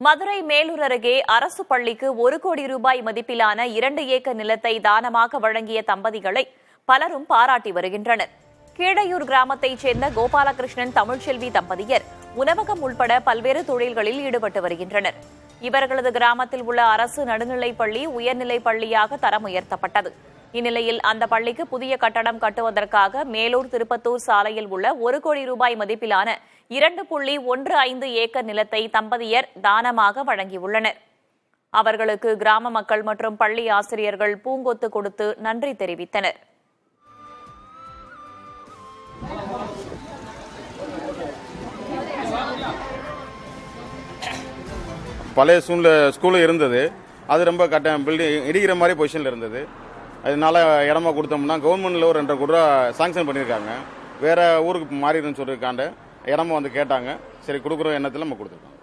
மதுரை மேலூர் அருகே அரசு பள்ளிக்கு 1 கோடி ரூபாய் மதிப்பிலான 2 ஏக்கர் நிலத்தை தானமாக வழங்கிய தம்பதிகளை பலரும் பாராட்டி வருகின்றனர். கீழையூர் கிராமத்தைச் சேர்ந்த கோபாலகிருஷ்ணன் தமிழ்ச்செல்வி தம்பதியர் உணவகம் உள்பட பல்வேறு தொழில்களில் ஈடுபட்டு வருகின்றனர். இவர்களது கிராமத்தில் உள்ள அரசு நடுநிலைப் பள்ளி உயர்நிலைப் பள்ளியாக தரம் உயர்த்தப்பட்டது. இந்நிலையில் அந்த பள்ளிக்கு புதிய கட்டடம் கட்டுவதற்காக மேலூர் திருப்பத்தூர் சாலையில் உள்ள 1 கோடி ரூபாய் மதிப்பிலான 2.15 ஏக்கர் நிலத்தை தம்பதியர் தானமாக வழங்கியுள்ளனர். அவர்களுக்கு கிராம மக்கள் மற்றும் பள்ளி ஆசிரியர்கள் பூங்கொத்து கொடுத்து நன்றி தெரிவித்தனர். பழைய ஸ்கூலு இருந்தது, அது ரொம்ப பில்டிங் இடிக்கிற மாதிரி பொசிஷனில் இருந்தது. அதனால இடமா கொடுத்தோம்னா கவர்மெண்ட்டில் ஒரு 2.5 கோடி ரூபா சாங்ஷன் பண்ணியிருக்காங்க. வேறு ஊருக்கு மாறிடுன்னு சொல்லியிருக்காண்ட இடமா வந்து கேட்டாங்க. சரி கொடுக்குற எண்ணத்தில் நம்ம கொடுத்துருக்கோம்.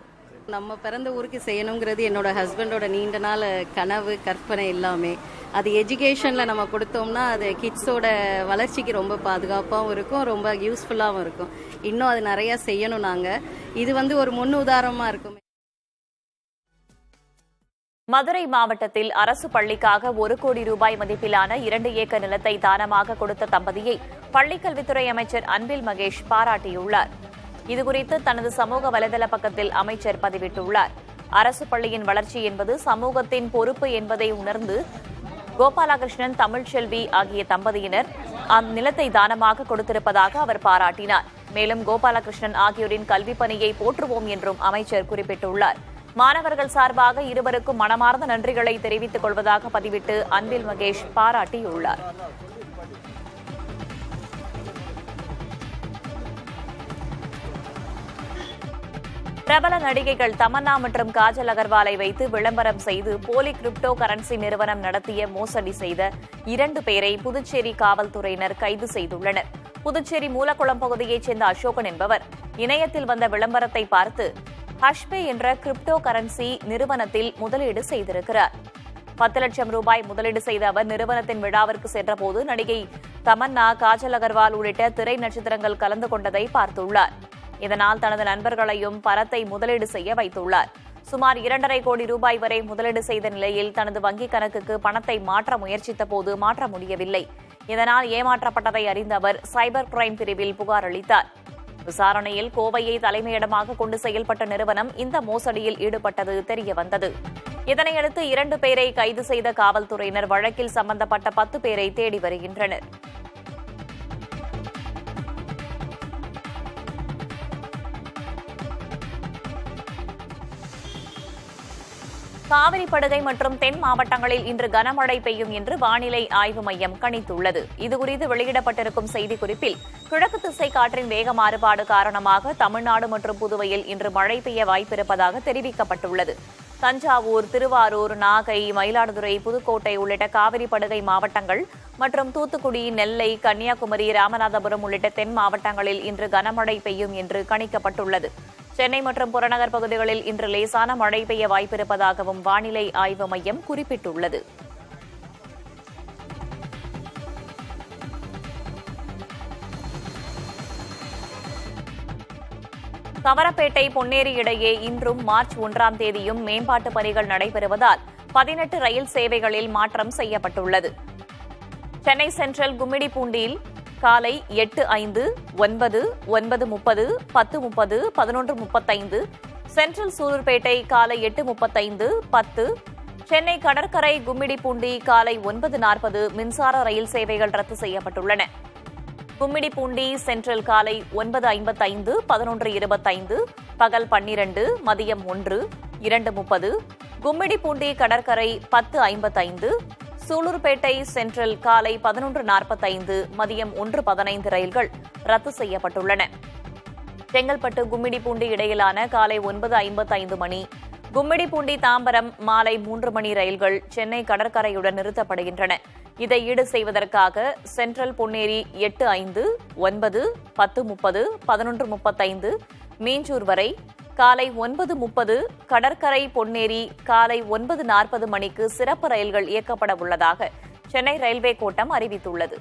நம்ம பிறந்த ஊருக்கு செய்யணுங்கிறது என்னோட ஹஸ்பண்டோட நீண்ட நாள் கனவு, கற்பனை எல்லாமே. அது எஜுகேஷனில் நம்ம கொடுத்தோம்னா அது கிட்ஸோட வளர்ச்சிக்கு ரொம்ப பாதுகாப்பாகவும் இருக்கும், ரொம்ப யூஸ்ஃபுல்லாகவும் இருக்கும். இன்னும் அது நிறையா செய்யணும். நாங்கள் இது ஒரு முன் உதாரணமாக இருக்கும். மதுரை மாவட்டத்தில் அரசு பள்ளிக்காக 1 கோடி ரூபாய் மதிப்பிலான 2 ஏக்கர் நிலத்தை தானமாக கொடுத்த தம்பதியை பள்ளிக்கல்வித்துறை அமைச்சர் அன்பில் மகேஷ் பாராட்டியுள்ளார். இதுகுறித்து தனது சமூக வலைதள பக்கத்தில் அமைச்சர் பதிவிட்டுள்ளார். அரசு பள்ளியின் வளர்ச்சி என்பது சமூகத்தின் பொறுப்பு என்பதை உணர்ந்து கோபாலகிருஷ்ணன் தமிழ்ச்செல்வி ஆகிய தம்பதியினர் அந்நிலத்தை தானமாக கொடுத்திருப்பதாக அவர் பாராட்டினார். மேலும் கோபாலகிருஷ்ணன் ஆகியோரின் கல்வி பணியை போற்றுவோம் என்றும் அமைச்சர் குறிப்பிட்டுள்ளார். மாணவர்கள் சார்பாக இருவருக்கும் மனமார்ந்த நன்றிகளை தெரிவித்துக் கொள்வதாக பதிவிட்டு அன்பில் மகேஷ் பாராட்டியுள்ளார். பிரபல நடிகைகள் தமன்னா மற்றும் காஜல் அகர்வாலை வைத்து விளம்பரம் செய்து போலி கிரிப்டோ கரன்சி நிறுவனம் நடத்திய மோசடி செய்த 2 பேரை புதுச்சேரி காவல்துறையினர் கைது செய்துள்ளனர். புதுச்சேரி மூலக்குளம் பகுதியைச் சேர்ந்த அசோகன் என்பவர் இணையத்தில் வந்த விளம்பரத்தை பார்த்து ஹஷ்பே என்ற கிரிப்டோ கரன்சி நிறுவனத்தில் முதலீடு செய்திருக்கிறார். 10 லட்சம் ரூபாய் முதலீடு செய்த அவர் நிறுவனத்தின் விழாவிற்கு சென்றபோது நடிகை தமன்னா, காஜல் அகர்வால் உள்ளிட்ட திரை நட்சத்திரங்கள் கலந்து கொண்டதை பார்த்துள்ளார். இதனால் தனது நண்பர்களையும் பணத்தை முதலீடு செய்ய வைத்துள்ளார். சுமார் 2.5 கோடி ரூபாய் வரை முதலீடு செய்த நிலையில் தனது வங்கிக் கணக்குக்கு பணத்தை மாற்ற முயற்சித்த போது மாற்ற முடியவில்லை. இதனால் ஏமாற்றப்பட்டதை அறிந்த அவர் சைபர் கிரைம் பிரிவில் புகார் அளித்தார். விசாரணையில் கோவையை தலைமையிடமாக கொண்டு செயல்பட்ட நிறுவனம் இந்த மோசடியில் ஈடுபட்டது தெரியவந்தது. இதனையடுத்து 2 பேரை கைது செய்த காவல்துறையினர் வழக்கில் சம்பந்தப்பட்ட 10 பேரை தேடி வருகின்றனர். காவிரி படுகை மற்றும் தென் மாவட்டங்களில் இன்று கனமழை பெய்யும் என்று வானிலை ஆய்வு மையம் கணித்துள்ளது. இதுகுறித்து வெளியிடப்பட்டிருக்கும் செய்திக்குறிப்பில் கிழக்கு திசை காற்றின் வேக மாறுபாடு காரணமாக தமிழ்நாடு மற்றும் புதுவையில் இன்று மழை பெய்ய வாய்ப்பிருப்பதாக தெரிவிக்கப்பட்டுள்ளது. தஞ்சாவூர், திருவாரூர், நாகை, மயிலாடுதுறை, புதுக்கோட்டை உள்ளிட்ட காவிரி படுகை மாவட்டங்கள் மற்றும் தூத்துக்குடி, நெல்லை, கன்னியாகுமரி, ராமநாதபுரம் உள்ளிட்ட தென் மாவட்டங்களில் இன்று கனமழை பெய்யும் என்று கணிக்கப்பட்டுள்ளது. சென்னை மற்றும் புறநகர் பகுதிகளில் இன்று லேசான மழை பெய்ய வாய்ப்பிருப்பதாகவும் வானிலை ஆய்வு மையம் குறிப்பிட்டுள்ளது. சவரப்பேட்டை பொன்னேரி இடையே இன்றும் மார்ச் 1ஆம் தேதியும் மேம்பாட்டு பணிகள் நடைபெறுவதால் 18 ரயில் சேவைகளில் மாற்றம் செய்யப்பட்டுள்ளது. சென்னை சென்ட்ரல் கும்மிடிப்பூண்டியில் காலை 8:05, 9, 9:30, 10:30, 11:35, சென்ட்ரல் சூலூர்பேட்டை காலை 8:35, 10, சென்னை கடற்கரை கும்மிடிப்பூண்டி காலை 9:40 மின்சார ரயில் சேவைகள் ரத்து செய்யப்பட்டுள்ளன. கும்மிடிப்பூண்டி சென்ட்ரல் காலை 9:55, 11:25, பகல் 12, மதியம் 1, 2:30, கும்மிடிப்பூண்டி கடற்கரை 10:55, சூலூர்பேட்டை சென்ட்ரல் காலை 11:45, மதியம் 1:15 ரயில்கள் ரத்து செய்யப்பட்டுள்ளன. செங்கல்பட்டு கும்மிடிப்பூண்டி இடையிலான காலை 9:55 மணி, கும்மிடிப்பூண்டி தாம்பரம் மாலை 3 மணி ரயில்கள் சென்னை கடற்கரையுடன் நிறுத்தப்படுகின்றன. இதை ஈடு செய்வதற்காக சென்ட்ரல் பொன்னேரி 8:05, 9, 10:30, 11:35, மீஞ்சூர் வரை காலை 9:30, கடற்கரை பொன்னேரி காலை 9:40 மணிக்கு சிறப்பு ரயில்கள் இயக்கப்பட உள்ளதாக சென்னை ரயில்வே கோட்டம் அறிவித்துள்ளது.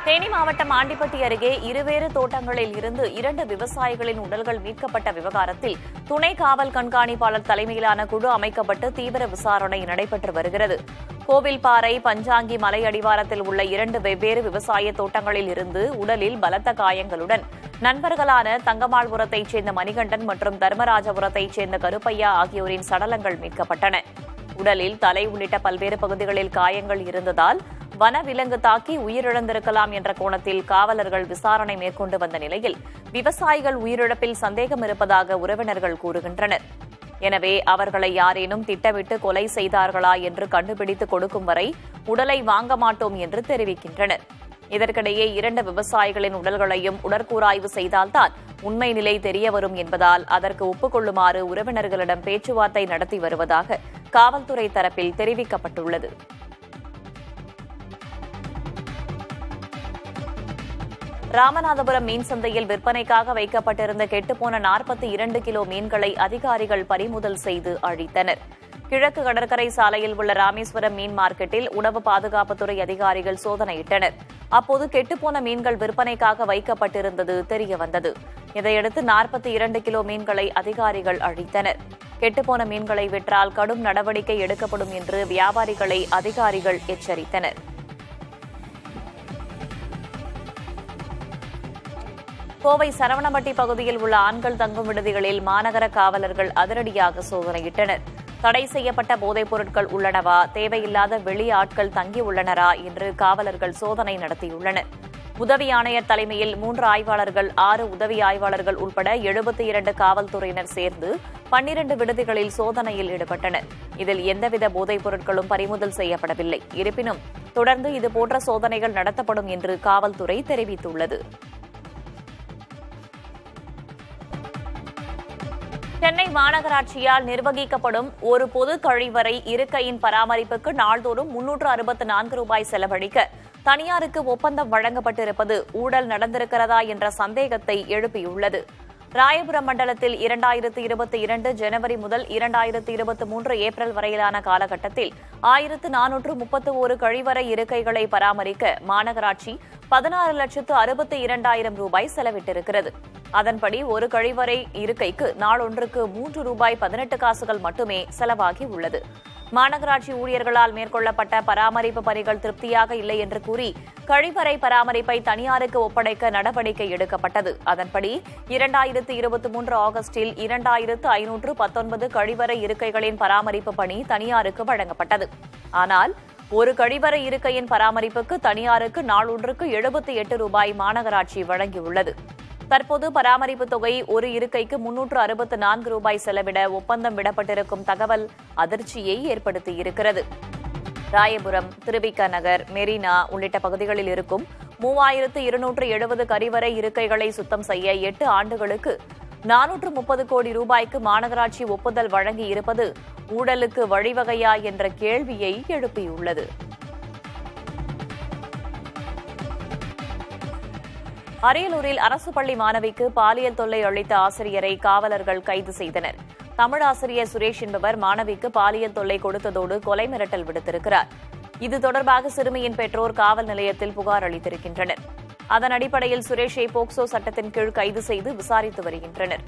தேனி மாவட்டம் ஆண்டிப்பட்டி அருகே இருவேறு தோட்டங்களில் இருந்து 2 விவசாயிகளின் உடல்கள் மீட்கப்பட்ட விவகாரத்தில் துணை காவல் கண்காணிப்பாளர் தலைமையிலான குழு அமைக்கப்பட்டு தீவிர விசாரணை நடைபெற்று வருகிறது. கோவில்பாறை பஞ்சாங்கி மலை அடிவாரத்தில் உள்ள 2 வெவ்வேறு விவசாய தோட்டங்களில் இருந்து உடலில் பலத்த காயங்களுடன் நண்பர்களான தங்கமாள்புரத்தைச் சேர்ந்த மணிகண்டன் மற்றும் தர்மராஜபுரத்தைச் சேர்ந்த கருப்பையா ஆகியோரின் சடலங்கள் மீட்கப்பட்டன. உடலில் தலை உள்ளிட்ட பல்வேறு பகுதிகளில் காயங்கள் இருந்ததால் வனவிலங்கு தாக்கி உயிரிழந்திருக்கலாம் என்ற கோணத்தில் காவலர்கள் விசாரணை மேற்கொண்டு வந்த நிலையில் விவசாயிகள் உயிரிழப்பில் சந்தேகம் இருப்பதாக உறவினர்கள் கூறுகின்றனர். எனவே அவர்களை யாரேனும் திட்டமிட்டு கொலை செய்தார்களா என்று கண்டுபிடித்து கொடுக்கும் வரை உடலை வாங்க மாட்டோம் என்று தெரிவிக்கின்றனர். இதற்கிடையே 2 விவசாயிகளின் உடல்களையும் உடற்கூறாய்வு செய்தால்தான் உண்மை நிலை தெரியவரும் என்பதால் அதற்கு ஒப்புக்கொள்ளுமாறு உறவினர்களிடம் பேச்சுவார்த்தை நடத்தி வருவதாக காவல்துறை தரப்பில் தெரிவிக்கப்பட்டுள்ளது. ராமநாதபுரம் மீன் சந்தையில் விற்பனைக்காக வைக்கப்பட்டிருந்த கெட்டுப்போன 42 கிலோ மீன்களை அதிகாரிகள் பறிமுதல் செய்து அழித்தனர். கிழக்கு கடற்கரை சாலையில் உள்ள ராமேஸ்வரம் மீன் மார்க்கெட்டில் உணவு பாதுகாப்புத்துறை அதிகாரிகள் சோதனையிட்டனர். அப்போது கெட்டுப்போன மீன்கள் விற்பனைக்காக வைக்கப்பட்டிருந்தது தெரியவந்தது. இதையடுத்து 42 கிலோ மீன்களை அதிகாரிகள் அழித்தனர். கெட்டுப்போன மீன்களை விற்றால் கடும் நடவடிக்கை எடுக்கப்படும் என்று வியாபாரிகளை அதிகாரிகள் எச்சரித்தனர். கோவை சரவணம்பட்டி பகுதியில் உள்ள ஆண்கள் தங்கும் விடுதிகளில் மாநகர காவலர்கள் அதிரடியாக சோதனையிட்டனர். தடை செய்யப்பட்ட போதைப் பொருட்கள் உள்ளனவா, தேவையில்லாத வெளி ஆட்கள் தங்கியுள்ளனரா என்று காவலர்கள் சோதனை நடத்தியுள்ளனர். உதவி ஆணையர் தலைமையில் 3 ஆய்வாளர்கள் 6 உதவி ஆய்வாளர்கள் உட்பட 72 காவல்துறையினர் சேர்ந்து 12 விடுதிகளில் சோதனையில் ஈடுபட்டனர். இதில் எந்தவித போதைப் பொருட்களும் பறிமுதல் செய்யப்படவில்லை. இருப்பினும் தொடர்ந்து இதுபோன்ற சோதனைகள் நடத்தப்படும் என்று காவல்துறை தெரிவித்துள்ளது. சென்னை மாநகராட்சியால் நிர்வகிக்கப்படும் ஒரு பொது கழிவறை இருக்கையின் பராமரிப்புக்கு நாள்தோறும் 364 ரூபாய் செலவழிக்க தனியாருக்கு ஒப்பந்தம் வழங்கப்பட்டிருப்பது ஊழல் நடந்திருக்கிறதா என்ற சந்தேகத்தை எழுப்பியுள்ளது. ராயபுரம் மண்டலத்தில் 2022 ஜனவரி முதல் 2023 ஏப்ரல் வரையிலான காலகட்டத்தில் 1431 கழிவறை இருக்கைகளை பராமரிக்க மாநகராட்சி 16,62,000 ரூபாய் செலவிட்டிருக்கிறது. அதன்படி ஒரு கழிவறை இருக்கைக்கு நாளொன்றுக்கு 3 ரூபாய் 18 காசுகள் மட்டுமே செலவாகி உள்ளது. மாநகராட்சி ஊழியர்களால் மேற்கொள்ளப்பட்ட பராமரிப்பு பணிகள் திருப்தியாக இல்லை என்று கூறி கழிவறை பராமரிப்பை தனியாருக்கு ஒப்படைக்க நடவடிக்கை எடுக்கப்பட்டது. அதன்படி 2023 ஆகஸ்டில் 2519 கழிவறை இருக்கைகளின் பராமரிப்பு பணி தனியாருக்கு வழங்கப்பட்டது. ஆனால் ஒரு கழிவறை இருக்கையின் பராமரிப்புக்கு தனியாருக்கு நாளொன்றுக்கு 78 ரூபாய் மாநகராட்சி வழங்கியுள்ளது. தற்போது பராமரிப்பு தொகை ஒரு இருக்கைக்கு 364 ரூபாய் செலவிட ஒப்பந்தம் விடப்பட்டிருக்கும் தகவல் அதிர்ச்சியை ஏற்படுத்தியிருக்கிறது. ராயபுரம், திருவிக நகர், மெரினா உள்ளிட்ட பகுதிகளில் இருக்கும் 3270 கழிவறை இருக்கைகளை சுத்தம் செய்ய 8 ஆண்டுகளுக்கு 430 கோடி ரூபாய்க்கு மாநகராட்சி ஒப்புதல் வழங்கி இருப்பது ஊழலுக்கு வழிவகையா என்ற கேள்வியை எழுப்பியுள்ளது. அரியலூரில் அரசு பள்ளி மாணவிக்கு பாலியல் தொல்லை அளித்த ஆசிரியரை காவலர்கள் கைது செய்தனர். தமிழ் ஆசிரியர் சுரேஷ் என்பவர் மாணவிக்கு பாலியல் தொல்லை கொடுத்ததோடு கொலை மிரட்டல் விடுத்திருக்கிறார். இது தொடர்பாக சிறுமியின் பெற்றோர் காவல் நிலையத்தில் புகார் அளித்திருக்கின்றனர். அதன் அடிப்படையில் சுரேஷை போக்சோ சட்டத்தின் கீழ் கைது செய்து விசாரித்து வருகின்றனர்.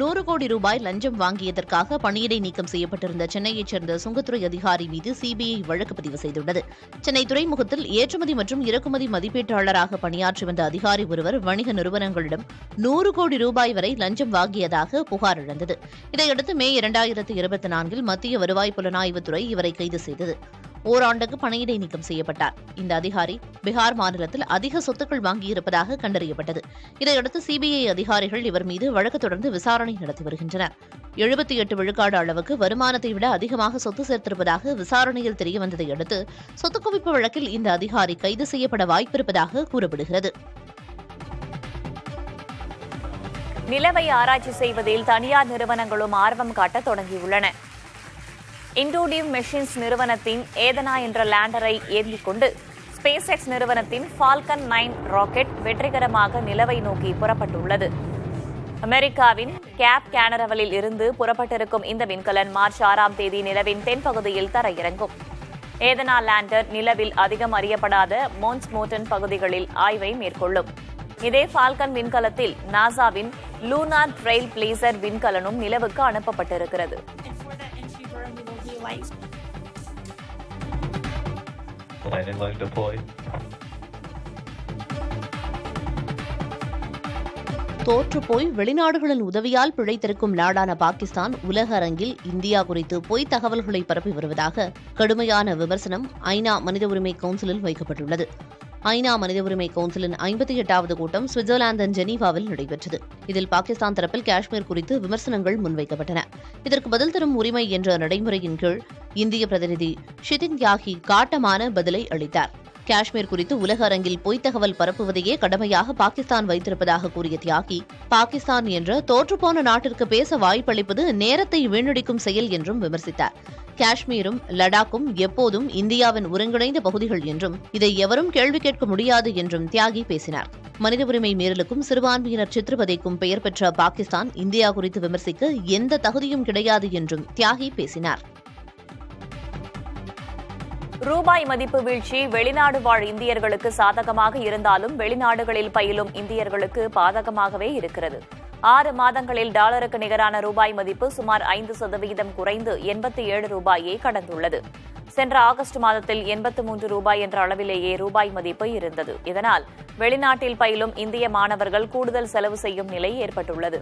₹100 கோடி லஞ்சம் வாங்கியதற்காக பணியிடை நீக்கம் செய்யப்பட்டிருந்த சென்னையைச் சேர்ந்த சுங்கத்துறை அதிகாரி மீது சிபிஐ வழக்கு பதிவு செய்துள்ளது. சென்னை துறைமுகத்தில் ஏற்றுமதி மற்றும் இறக்குமதி மதிப்பீட்டாளராக பணியாற்றி வந்த அதிகாரி ஒருவர் வணிக நிறுவனங்களிடம் ₹100 கோடி வரை லஞ்சம் வாங்கியதாக புகார் எழுந்தது. இதையடுத்து மே 2024 மத்திய வருவாய் புலனாய்வுத்துறை இவரை கைது செய்தது. ஓராண்டுக்கு பணியிடை நீக்கம் செய்யப்பட்டார். இந்த அதிகாரி பீகார் மாநிலத்தில் அதிக சொத்துக்கள் வாங்கியிருப்பதாக கண்டறியப்பட்டது. இதையடுத்து சிபிஐ அதிகாரிகள் இவர் மீது வழக்கு தொடர்ந்து விசாரணை நடத்தி வருகின்றனர். 78 விழுக்காடு அளவுக்கு வருமானத்தை விட அதிகமாக சொத்து சேர்த்திருப்பதாக விசாரணையில் தெரியவந்ததை அடுத்து சொத்து குவிப்பு வழக்கில் இந்த அதிகாரி கைது செய்யப்பட வாய்ப்பிருப்பதாக கூறப்படுகிறது. நிலவை ஆராய்ச்சி செய்வதில் தனியார் நிறுவனங்களும் ஆர்வம் காட்ட தொடங்கியுள்ளன. இண்டோடிவ் மெஷின்ஸ் நிறுவனத்தின் ஏதனா என்ற லேண்டரை ஏந்திக் கொண்டு ஸ்பேஸ் எக்ஸ் நிறுவனத்தின் ஃபால்கன் 9 ராக்கெட் வெற்றிகரமாக நிலவை நோக்கி புறப்பட்டுள்ளது. அமெரிக்காவின் கேப் கேனரவலில் இருந்து புறப்பட்டிருக்கும் இந்த விண்கலன் மார்ச் 6ஆம் தேதி நிலவின் தென்பகுதியில் தரையிறங்கும். ஏதனா லேண்டர் நிலவில் அதிகம் அறியப்படாத மோன்ஸ் மோட்டன் பகுதிகளில் ஆய்வை மேற்கொள்ளும். இதே ஃபால்கன் விண்கலத்தில் நாசாவின் லூனார் ட்ரெயில் பிளேசர் விண்கலனும் நிலவுக்கு அனுப்பப்பட்டிருக்கிறது. தோற்றுப்போய் வெளிநாடுகளின் உதவியால் பிழைத்திருக்கும் நாடான பாகிஸ்தான் உலக அரங்கில் இந்தியா குறித்து பொய் தகவல்களை பரப்பி வருவதாக கடுமையான விமர்சனம் ஐநா மனித உரிமை கவுன்சிலில் வைக்கப்பட்டுள்ளது. ஐநா மனித உரிமை கவுன்சிலின் 58வது கூட்டம் சுவிட்சர்லாந்தின் ஜெனீவாவில் நடைபெற்றது. இதில் பாகிஸ்தான் தரப்பில் காஷ்மீர் குறித்து விமர்சனங்கள் முன்வைக்கப்பட்டன. இதற்கு பதில் தரும் உரிமை என்ற நடைமுறையின் கீழ் இந்திய பிரதிநிதி ஷிதின் தியாகி காட்டமான பதிலை அளித்தார். காஷ்மீர் குறித்து உலக அரங்கில் பொய்த் தகவல் பரப்புவதையே கடமையாக பாகிஸ்தான் வைத்திருப்பதாக கூறிய தியாகி, பாகிஸ்தான் என்ற தோற்றுப்போன நாட்டிற்கு பேச வாய்ப்பளிப்பது நேரத்தை வீணடிக்கும் செயல் என்றும் விமர்சித்தார். காஷ்மீரும் லடாக்கும் எப்போதும் இந்தியாவின் ஒருங்கிணைந்த பகுதிகள் என்றும் இதை எவரும் கேள்வி கேட்க முடியாது என்றும் தியாகி பேசினார். மனித உரிமை மீறலுக்கும் சிறுபான்மையினர் சித்திரவதைக்கும் பெயர் பெற்ற பாகிஸ்தான் இந்தியா குறித்து விமர்சிக்க எந்த தகுதியும் கிடையாது என்றும் தியாகி பேசினார். ரூபாய் மதிப்பு வீழ்ச்சி வெளிநாடு வாழ் இந்தியர்களுக்கு சாதகமாக இருந்தாலும் வெளிநாடுகளில் பயிலும் இந்தியர்களுக்கு பாதகமாகவே இருக்கிறது. 6 மாதங்களில் டாலருக்கு நிகரான ரூபாய் மதிப்பு சுமார் 5% குறைந்து 87 ரூபாயை கடந்துள்ளது. சென்ற ஆகஸ்ட் மாதத்தில் 83 ரூபாய் என்ற அளவிலேயே ரூபாய் மதிப்பு இருந்தது. இதனால் வெளிநாட்டில் பயிலும் இந்திய மாணவர்கள் கூடுதல் செலவு செய்யும் நிலை ஏற்பட்டுள்ளது.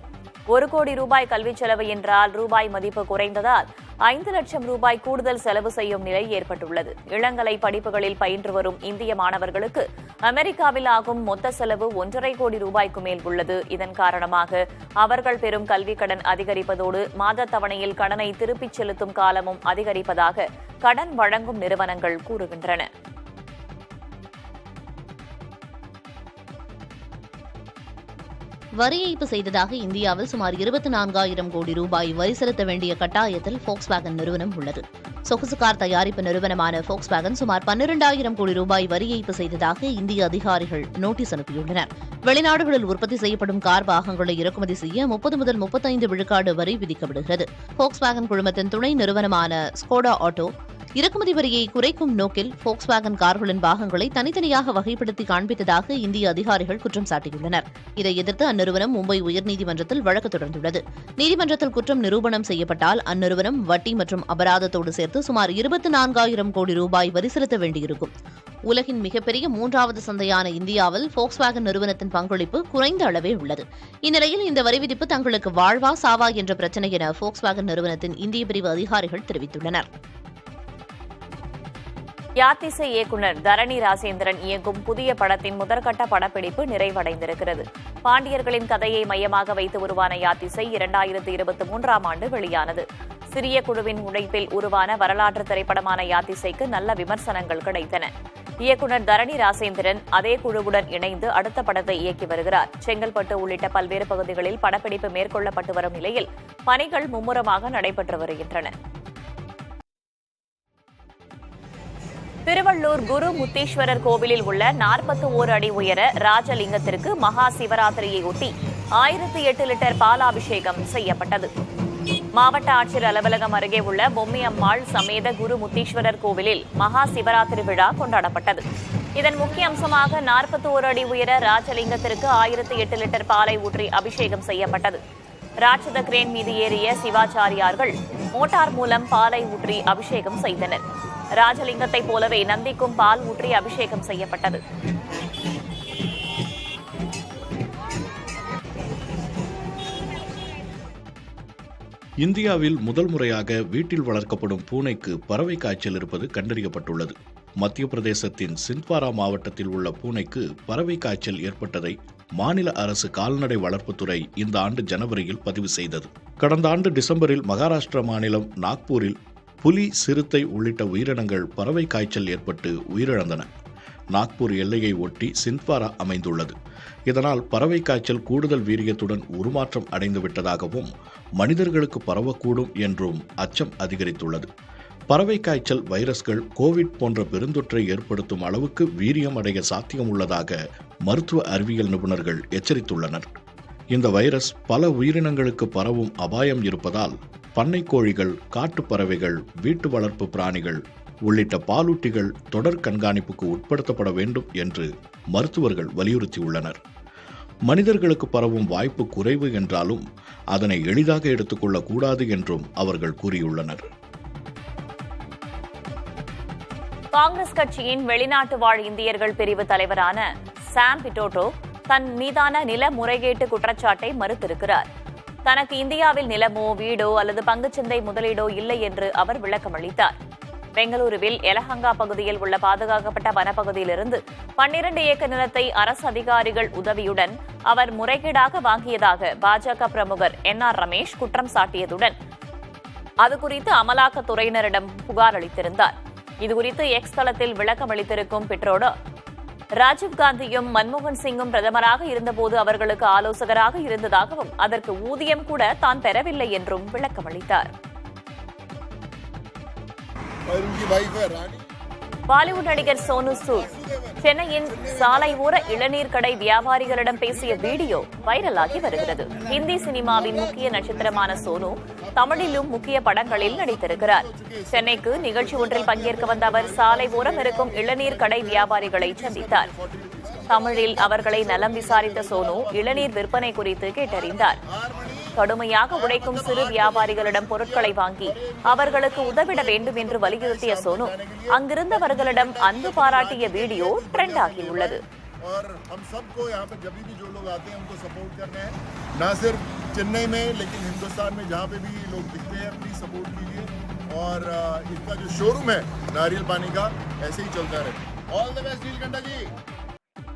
1 கோடி ரூபாய் கல்விச் செலவு என்றால் ரூபாய் மதிப்பு குறைந்ததால் 5 லட்சம் ரூபாய் கூடுதல் செலவு செய்யும் நிலை ஏற்பட்டுள்ளது. இளங்கலை படிப்புகளில் பயின்று வரும் இந்திய மாணவர்களுக்கு அமெரிக்காவில் ஆகும் மொத்த செலவு 1.5 கோடி ரூபாய்க்கு மேல் உள்ளது. இதன் காரணமாக அவர்கள் பெறும் கல்விக் கடன் அதிகரிப்பதோடு மாத தவணையில் கடனை திருப்பிச் செலுத்தும் காலமும் அதிகரிப்பதாக கடன் வழங்கும் நிறுவனங்கள் கூறுகின்றன. வரி ஏய்ப்பு செய்ததாக இந்தியாவில் சுமார் 24,000 கோடி ரூபாய் வரி செலுத்த வேண்டிய கட்டாயத்தில் ஃபோக்ஸ்வேகன் நிறுவனம் உள்ளது. சொகுசு கார் தயாரிப்பு நிறுவனமான ஃபோக்ஸ்வேகன் சுமார் 12,000 கோடி ரூபாய் வரி ஏய்ப்பு செய்ததாக இந்திய அதிகாரிகள் நோட்டீஸ் அனுப்பியுள்ளனர். வெளிநாடுகளில் உற்பத்தி செய்யப்படும் கார் பாகங்களை இறக்குமதி செய்ய 30 முதல் 35 விழுக்காடு வரி விதிக்கப்படுகிறது. ஃபோக்ஸ்வேகன் குழுமத்தின் துணை நிறுவனமான ஸ்கோடா ஆட்டோ இறக்குமதி வரியை குறைக்கும் நோக்கில் ஃபோக்ஸ்வேகன் கார்களின் பாகங்களை தனித்தனியாக வகைப்படுத்தி காண்பித்ததாக இந்திய அதிகாரிகள் குற்றம் சாட்டியுள்ளனர். இதை எதிர்த்து அந்நிறுவனம் மும்பை உயர்நீதிமன்றத்தில் வழக்கு தொடர்ந்துள்ளது. நீதிமன்றத்தில் குற்றம் நிரூபணம் செய்யப்பட்டால் அந்நிறுவனம் வட்டி மற்றும் அபராதத்தோடு சேர்த்து சுமார் 24,000 கோடி ரூபாய் வரி செலுத்த வேண்டியிருக்கும். உலகின் மிகப்பெரிய 3வது சந்தையான இந்தியாவில் ஃபோக்ஸ்வேகன் நிறுவனத்தின் பங்களிப்பு குறைந்த அளவே உள்ளது. இந்நிலையில் இந்த வரி விதிப்பு தங்களுக்கு வாழ்வா சாவா என்ற பிரச்சினை என ஃபோக்ஸ்வேகன் நிறுவனத்தின் இந்திய பிரிவு அதிகாரிகள் தெரிவித்துள்ளனர். யாத்திசை இயக்குநர் தரணி ராசேந்திரன் இயக்கும் புதிய படத்தின் முதற்கட்ட படப்பிடிப்பு நிறைவடைந்திருக்கிறது. பாண்டியர்களின் கதையை மையமாக வைத்து உருவான யாத்திசை 2023ஆம் ஆண்டு வெளியானது. சிறிய குழுவின் உழைப்பில் உருவான வரலாற்று திரைப்படமான யாத்திசைக்கு நல்ல விமர்சனங்கள் கிடைத்தன. இயக்குநர் தரணி ராசேந்திரன் அதே குழுவுடன் இணைந்து அடுத்த படத்தை இயக்கி வருகிறார். செங்கல்பட்டு உள்ளிட்ட பல்வேறு பகுதிகளில் படப்பிடிப்பு மேற்கொள்ளப்பட்டு வரும் நிலையில் பணிகள் மும்முரமாக நடைபெற்று வருகின்றன. திருவள்ளூர் குரு முத்தீஸ்வரர் கோவிலில் உள்ள 41 அடி உயர ராஜலிங்கத்திற்கு மகா சிவராத்திரியையொட்டி 1008 லிட்டர் பாலாபிஷேகம் செய்யப்பட்டது. மாவட்ட ஆட்சியர் அலுவலகம் அருகே உள்ள பொம்மியம்மாள் சமேத குரு முத்தீஸ்வரர் கோவிலில் மகா சிவராத்திரி விழா கொண்டாடப்பட்டது. இதன் முக்கிய அம்சமாக 41 அடி உயர ராஜலிங்கத்திற்கு 1008 லிட்டர் பாலை ஊற்றி அபிஷேகம் செய்யப்பட்டது. ராட்சத கிரேன் மீது ஏறிய சிவாச்சாரியார்கள் மோட்டார் மூலம் பாலை ஊற்றி அபிஷேகம் செய்தனர். ராஜலிங்கத்தை போலவே நந்திக்கும் பால் ஊற்றி அபிஷேகம் செய்யப்பட்டது. இந்தியாவில் முதல் முறையாக வீட்டில் வளர்க்கப்படும் பூனைக்கு பறவை காய்ச்சல் இருப்பது கண்டறியப்பட்டுள்ளது. மத்திய பிரதேசத்தின் சிந்த்வாரா மாவட்டத்தில் உள்ள பூனைக்கு பறவை காய்ச்சல் ஏற்பட்டதை மாநில அரசு கால்நடை வளர்ப்புத்துறை இந்த ஆண்டு ஜனவரியில் பதிவு செய்தது. கடந்த ஆண்டு டிசம்பரில் மகாராஷ்டிரா மாநிலம் நாக்பூரில் புலி, சிறுத்தை உள்ளிட்ட உயிரினங்கள் பறவை காய்ச்சல் ஏற்பட்டு உயிரிழந்தன. நாக்பூர் எல்லையை ஒட்டி சிந்த்வாரா அமைந்துள்ளது. இதனால் பறவை காய்ச்சல் கூடுதல் வீரியத்துடன் உருமாற்றம் அடைந்துவிட்டதாகவும் மனிதர்களுக்கு பரவக்கூடும் என்றும் அச்சம் அதிகரித்துள்ளது. பறவை காய்ச்சல் வைரஸ்கள் கோவிட் போன்ற பெருந்தொற்றை ஏற்படுத்தும் அளவுக்கு வீரியம் அடைய சாத்தியம் உள்ளதாக மருத்துவ அறிவியல் நிபுணர்கள் எச்சரித்துள்ளனர். இந்த வைரஸ் பல உயிரினங்களுக்கு பரவும் அபாயம் இருப்பதால் பண்ணைக்கோழிகள், காட்டுப் பறவைகள், வீட்டு வளர்ப்பு பிராணிகள் உள்ளிட்ட பாலூட்டிகள் தொடர் கண்காணிப்புக்கு உட்படுத்தப்பட வேண்டும் என்று மருத்துவர்கள் வலியுறுத்தியுள்ளனர். மனிதர்களுக்கு பரவும் வாய்ப்பு குறைவு என்றாலும் அதனை எளிதாக எடுத்துக்கொள்ளக்கூடாது என்றும் அவர்கள் கூறியுள்ளனர். காங்கிரஸ் கட்சியின் வெளிநாட்டு வாழ் இந்தியர்கள் பிரிவு தலைவரான சாம் பிட்டோட்டோ தன் மீதான நில முறைகேட்டு குற்றச்சாட்டை மறுத்திருக்கிறார். தனக்கு இந்தியாவில் நிலமோ, வீடோ அல்லது பங்குச்சந்தை முதலீடோ இல்லை என்று அவர் விளக்கமளித்தார். பெங்களூருவில் எலஹங்கா பகுதியில் உள்ள பாதுகாக்கப்பட்ட வனப்பகுதியிலிருந்து 12 ஏக்கர் நிலத்தை அரசு அதிகாரிகள் உதவியுடன் அவர் முறைகேடாக வாங்கியதாக பாஜக பிரமுகர் NR ரமேஷ் குற்றம் சாட்டியதுடன் அதுகுறித்து அமலாக்கத்துறையினரிடம் புகார் அளித்திருந்தார். இதுகுறித்து எக்ஸ் தளத்தில் விளக்கமளித்திருக்கும் பிட்ரோடோ, ராஜீவ்காந்தியும் மன்மோகன் சிங்கும் பிரதமராக இருந்தபோது அவர்களுக்கு ஆலோசகராக இருந்ததாகவும் அதற்கு ஊதியம் கூட தான் பெறவில்லை என்றும் விளக்கமளித்தார். பாலிவுட் நடிகர் சோனு சூட் சென்னையின் சாலை ஓர இளநீர் கடை வியாபாரிகளிடம் பேசிய வீடியோ வைரலாகி வருகிறது. ஹிந்தி சினிமாவின் முக்கிய நட்சத்திரமான சோனு தமிழிலும் முக்கிய படங்களில் நடித்திருக்கிறார். சென்னைக்கு நிகழ்ச்சி ஒன்றில் பங்கேற்க வந்த அவர் சாலை ஓரம் இருக்கும் இளநீர் கடை வியாபாரிகளை சந்தித்தார். தமிழில் அவர்களை நலம் விசாரித்த சோனு இளநீர் விற்பனை குறித்து கேட்டறிந்தார். கடுமையாக உழைக்கும் சிறு வியாபாரிகளிடம் பொருட்களை வாங்கி அவர்களுக்கு உதவிட வேண்டும் என்று வலியுறுத்திய சோனு அங்கிருந்தவர்களிடம் அன்பு பாராட்டிய வீடியோ ட்ரெண்ட் ஆகியுள்ளது. और हम सबको यहाँ पे जब भी जो लोग आते हैं उनको सपोर्ट करना है, ना सिर्फ चेन्नई में लेकिन हिंदुस्तान में जहाँ पे भी लोग दिखते हैं प्लीज सपोर्ट कीजिए और इनका जो शोरूम है नारियल पानी का ऐसे ही चलता रहे. ऑल द बेस्ट नीलकंठा जी.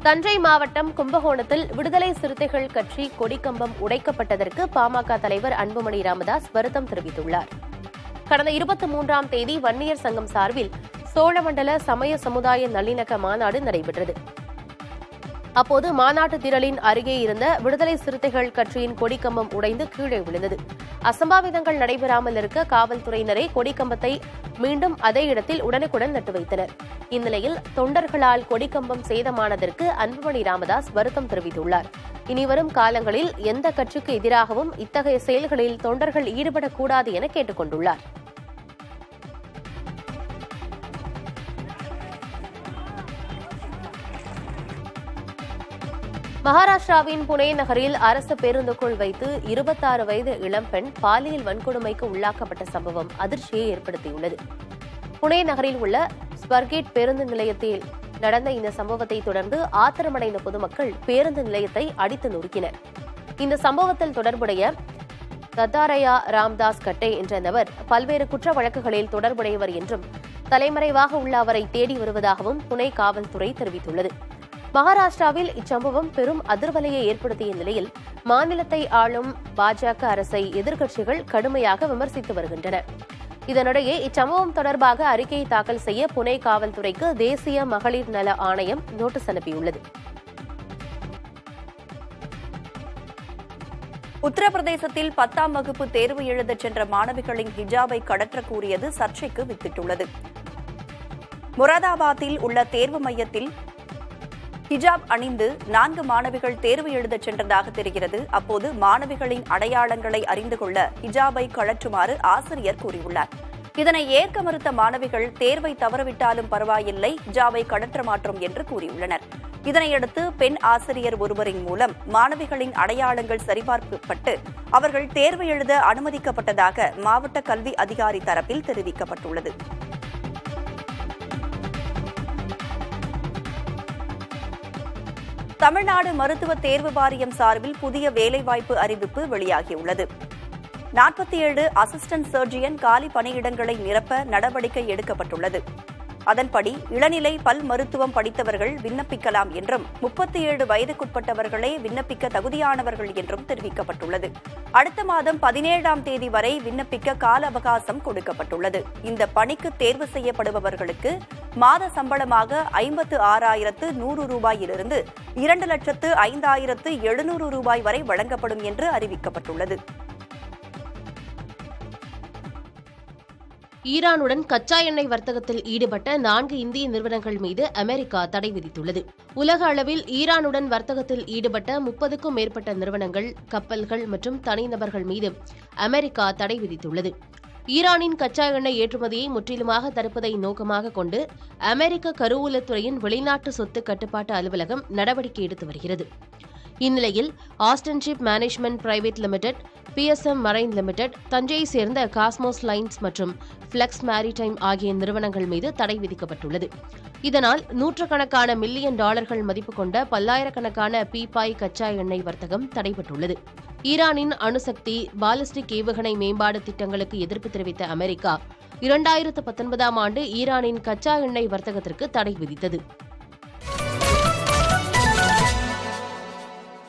தஞ்சை மாவட்டம் கும்பகோணத்தில் விடுதலை சிறுத்தைகள் கட்சி கொடிக்கம்பம் உடைக்கப்பட்டதற்கு பாமக தலைவர் அன்புமணி ராமதாஸ் வருத்தம் தெரிவித்துள்ளார். கடந்த 23ஆம் தேதி வன்னியர் சங்கம் சார்பில் சோழமண்டல சமய சமுதாய நல்லிணக்க மாநாடு நடைபெற்றது. அப்போது மாநாட்டு திரளின் அருகே இருந்த விடுதலை சிறுத்தைகள் கட்சியின் கொடிக்கம்பம் உடைந்து கீழே விழுந்தது. அசம்பாவிதங்கள் நடைபெறாமல் இருக்க காவல்துறையினரே கொடிக்கம்பத்தை மீண்டும் அதே இடத்தில் உடனுக்குடன் நட்டு வைத்தனர். இந்நிலையில் தொண்டர்களால் கொடிக்கம்பம் சேதமானதற்கு அன்புமணி ராமதாஸ் வருத்தம் தெரிவித்துள்ளார். இனிவரும் காலங்களில் எந்த கட்சிக்கு எதிராகவும் இத்தகைய செயல்களில் தொண்டர்கள் ஈடுபடக்கூடாது என கேட்டுக் கொண்டுள்ளார். மகாராஷ்டிராவின் புனே நகரில் அரசு பேருந்துக்குள் வைத்து 26 வயது இளம்பெண் பாலியல் வன்கொடுமைக்கு உள்ளாக்கப்பட்ட சம்பவம் அதிர்ச்சியை ஏற்படுத்தியுள்ளது. புனே நகரில் உள்ள ஸ்வர்கேட் பேருந்து நிலையத்தில் நடந்த இந்த சம்பவத்தை தொடர்ந்து ஆத்திரமடைந்த பொதுமக்கள் பேருந்து நிலையத்தை அடித்து நொறுக்கினர். இந்த சம்பவத்தில் தொடர்புடைய தத்தாரையா ராம்தாஸ் கட்டே என்ற நபர் பல்வேறு குற்ற வழக்குகளில் தொடர்புடையவர் என்றும் தலைமறைவாக உள்ள அவரை தேடி வருவதாகவும் புனே காவல்துறை தெரிவித்துள்ளது. மகாராஷ்டிராவில் இச்சம்பவம் பெரும் அதிர்வலையை ஏற்படுத்திய நிலையில் மாநிலத்தை ஆளும் பாஜக அரசை எதிர்க்கட்சிகள் கடுமையாக விமர்சித்து வருகின்றன. இதனிடையே இச்சம்பவம் தொடர்பாக அறிக்கையை தாக்கல் செய்ய புனே காவல்துறைக்கு தேசிய மகளிர் நல ஆணையம் நோட்டீஸ் அனுப்பியுள்ளது. உத்தரப்பிரதேசத்தில் 10ஆம் வகுப்பு தேர்வு எழுதச் சென்ற மாணவிகளின் ஹிஜாபை கடற்ற கூறியது சர்ச்சைக்கு வித்திட்டுள்ளது. முராதாபாத்தில் உள்ள தேர்வு மையத்தில் ஹிஜாப் அணிந்து 4 மாணவிகள் தேர்வு எழுதச் சென்றதாக தெரிகிறது. அப்போது மாணவிகளின் அடையாளங்களை அறிந்து கொள்ள ஹிஜாபை கழற்றுமாறு ஆசிரியர் கூறியுள்ளார். இதனை ஏற்க மறுத்த மாணவிகள் தேர்வை தவறவிட்டாலும் பரவாயில்லை, ஹிஜாபை கழற்ற மாட்டோம் என்று கூறியுள்ளனர். இதனையடுத்து பெண் ஆசிரியர் ஒருவரின் மூலம் மாணவிகளின் அடையாளங்கள் சரிபார்க்கப்பட்டு அவர்கள் தேர்வு எழுத அனுமதிக்கப்பட்டதாக மாவட்ட கல்வி அதிகாரி தரப்பில் தெரிவிக்கப்பட்டுள்ளது. தமிழ்நாடு மருத்துவ தேர்வு வாரியம் சார்பில் புதிய வேலைவாய்ப்பு அறிவிப்பு வெளியாகியுள்ளது. 47 அசிஸ்டன்ட் சர்ஜியன் காலி பணியிடங்களை நிரப்ப நடவடிக்கை எடுக்கப்பட்டுள்ளது. அதன்படி இளநிலை பல் மருத்துவம் படித்தவர்கள் விண்ணப்பிக்கலாம் என்றும் 37 வயதுக்குட்பட்டவர்களே விண்ணப்பிக்க தகுதியானவர்கள் என்றும் தெரிவிக்கப்பட்டுள்ளது. அடுத்த மாதம் 17ஆம் தேதி வரை விண்ணப்பிக்க கால அவகாசம் கொடுக்கப்பட்டுள்ளது. இந்த பணிக்கு தேர்வு செய்யப்படுபவர்களுக்கு மாத சம்பளமாக 56,100 ரூபாயிலிருந்து 2,05,700 ரூபாய் வரை வழங்கப்படும் என்று அறிவிக்கப்பட்டுள்ளது. ஈரானுடன் கச்சா எண்ணெய் வர்த்தகத்தில் ஈடுபட்ட 4 இந்திய நிறுவனங்கள் மீது அமெரிக்கா தடை விதித்துள்ளது. உலக அளவில் ஈரானுடன் வர்த்தகத்தில் ஈடுபட்ட 30க்கும் மேற்பட்ட நிறுவனங்கள், கப்பல்கள் மற்றும் தனிநபர்கள் மீது அமெரிக்கா தடை விதித்துள்ளது. ஈரானின் கச்சா எண்ணெய் ஏற்றுமதியை முற்றிலுமாக தடுப்பதை நோக்கமாக கொண்டு அமெரிக்க கருவூலத்துறையின் வெளிநாட்டு சொத்து கட்டுப்பாட்டு அலுவலகம் நடவடிக்கை எடுத்து வருகிறது. இந்நிலையில் Aston Ship Management Private Limited, PSM Marine Limited, தஞ்சையை சேர்ந்த காஸ்மோஸ் லைன்ஸ் மற்றும் ஃபிளெக்ஸ் மேரிடைம் ஆகிய நிறுவனங்கள் மீது தடை விதிக்கப்பட்டுள்ளது. இதனால் நூற்றுக்கணக்கான மில்லியன் டாலர்கள் மதிப்பு கொண்ட பல்லாயிரக்கணக்கான பீப்பாய் கச்சா எண்ணெய் வர்த்தகம் தடைபட்டுள்ளது. ஈரானின் அணுசக்தி, பாலிஸ்டிக் ஏவுகணை மேம்பாடு திட்டங்களுக்கு எதிர்ப்பு தெரிவித்த அமெரிக்கா 2019ஆம் ஆண்டு ஈரானின் கச்சா எண்ணெய் வர்த்தகத்திற்கு தடை விதித்தது.